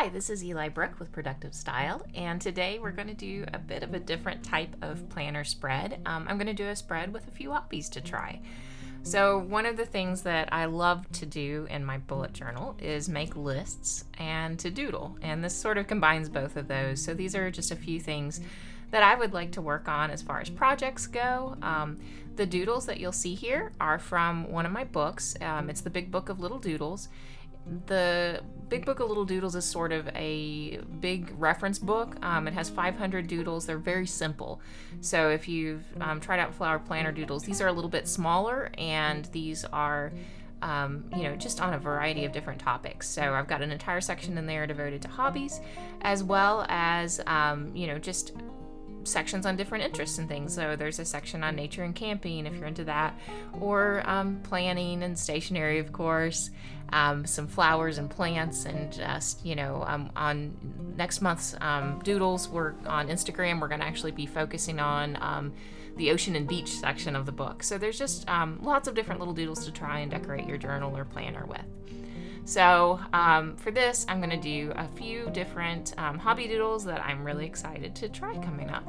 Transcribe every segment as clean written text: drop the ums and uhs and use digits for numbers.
Hi, this is Eli Brook with Productive Style, and today we're going to do a bit of a different type of planner spread. I'm going to do a spread with a few hobbies to try. So one of the things that I love to do in my bullet journal is make lists and to doodle, and this sort of combines both of those. So these are just a few things that I would like to work on as far as projects go. The doodles that you'll see here are from one of my books. It's the Big Book of Little Doodles. The Big Book of Little Doodles is sort of a big reference book. It has 500 doodles. They're very simple. So if you've tried out flower planner doodles, these are a little bit smaller, and these are just on a variety of different topics. So I've got an entire section in there devoted to hobbies, as well as just sections on different interests and things. So there's a section on nature and camping if you're into that, or planning and stationery, of course, some flowers and plants, and just on next month's doodles, we're on Instagram, we're going to actually be focusing on the ocean and beach section of the book. So there's just lots of different little doodles to try and decorate your journal or planner with. So for this, I'm going to do a few different hobby doodles that I'm really excited to try coming up.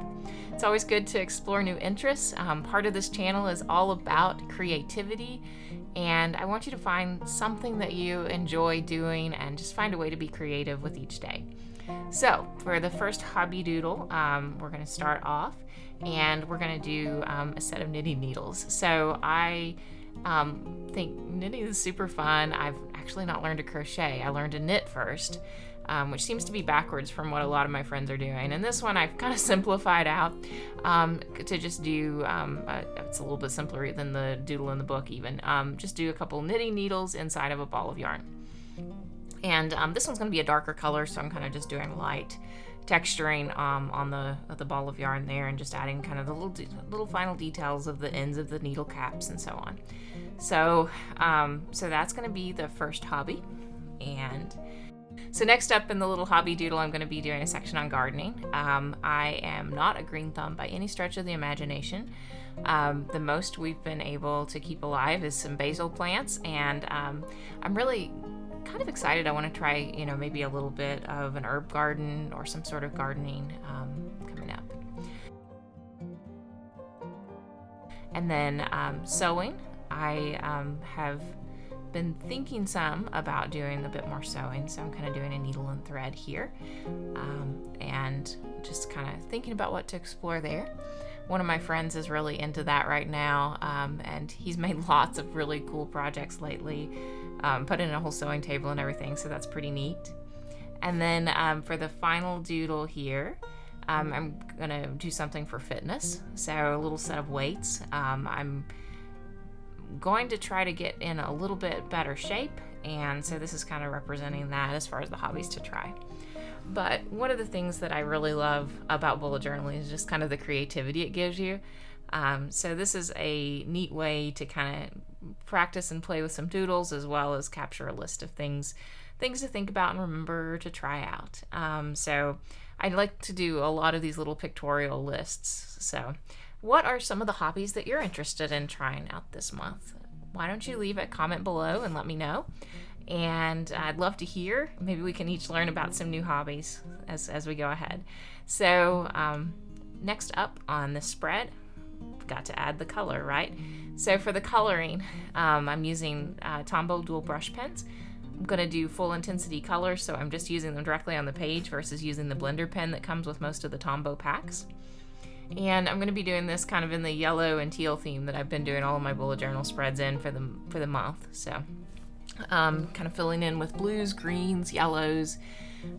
It's always good to explore new interests. Part of this channel is all about creativity, and I want you to find something that you enjoy doing and just find a way to be creative with each day. So for the first hobby doodle, we're going to start off, and we're going to do a set of knitting needles. So I think knitting is super fun. I've actually not learned to crochet. I learned to knit first, which seems to be backwards from what a lot of my friends are doing. And this one I've kind of simplified out to just do, it's a little bit simpler than the doodle in the book even, just do a couple knitting needles inside of a ball of yarn. And this one's going to be a darker color, so I'm kind of just doing light texturing on the ball of yarn there, and just adding kind of the little final details of the ends of the needle caps and so on. So that's going to be the first hobby. And so next up in the little hobby doodle, I'm going to be doing a section on gardening. I am not a green thumb by any stretch of the imagination. The most we've been able to keep alive is some basil plants, and I'm really kind of excited. I want to try, maybe a little bit of an herb garden or some sort of gardening coming up. And then sewing. I have been thinking some about doing a bit more sewing, so I'm kind of doing a needle and thread here, and just kind of thinking about what to explore there. One of my friends is really into that right now, and he's made lots of really cool projects lately, put in a whole sewing table and everything, so that's pretty neat. And then for the final doodle here, I'm going to do something for fitness, so a little set of weights. I'm going to try to get in a little bit better shape, and so this is kind of representing that as far as the hobbies to try. But one of the things that I really love about bullet journaling is just kind of the creativity it gives you. So this is a neat way to kind of practice and play with some doodles, as well as capture a list of things to think about and remember to try out. So I'd like to do a lot of these little pictorial lists. So what are some of the hobbies that you're interested in trying out this month? Why don't you leave a comment below and let me know? And I'd love to hear. Maybe we can each learn about some new hobbies as we go ahead. So next up on this spread, got to add the color, right? So for the coloring, I'm using Tombow dual brush pens. I'm going to do full intensity colors, so I'm just using them directly on the page versus using the blender pen that comes with most of the Tombow packs. And I'm going to be doing this kind of in the yellow and teal theme that I've been doing all of my bullet journal spreads in for the month. So kind of filling in with blues, greens, yellows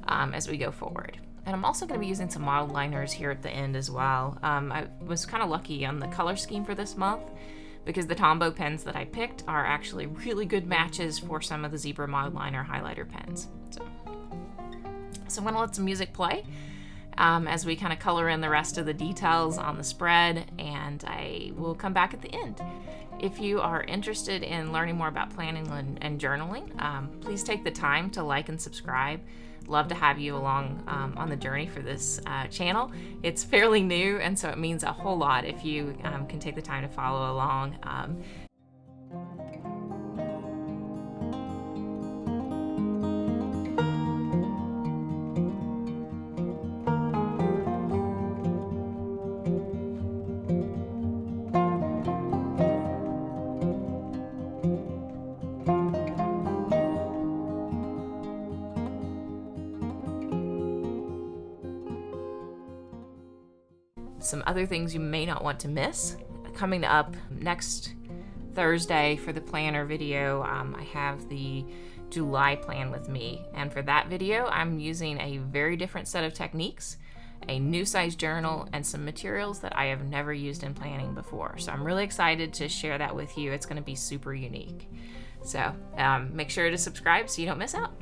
as we go forward. And I'm also going to be using some mild liners here at the end as well. I was kind of lucky on the color scheme for this month, because the Tombow pens that I picked are actually really good matches for some of the Zebra mild liner highlighter pens. So I'm going to let some music play as we kind of color in the rest of the details on the spread, and I will come back at the end. If you are interested in learning more about planning and journaling, please take the time to like and subscribe. Love to have you along on the journey for this channel. It's fairly new, and so it means a whole lot if you can take the time to follow along. some other things you may not want to miss. Coming up next Thursday for the planner video, I have the July plan with me, and for that video I'm using a very different set of techniques, a new size journal, and some materials that I have never used in planning before. So I'm really excited to share that with you. It's going to be super unique. So make sure to subscribe so you don't miss out.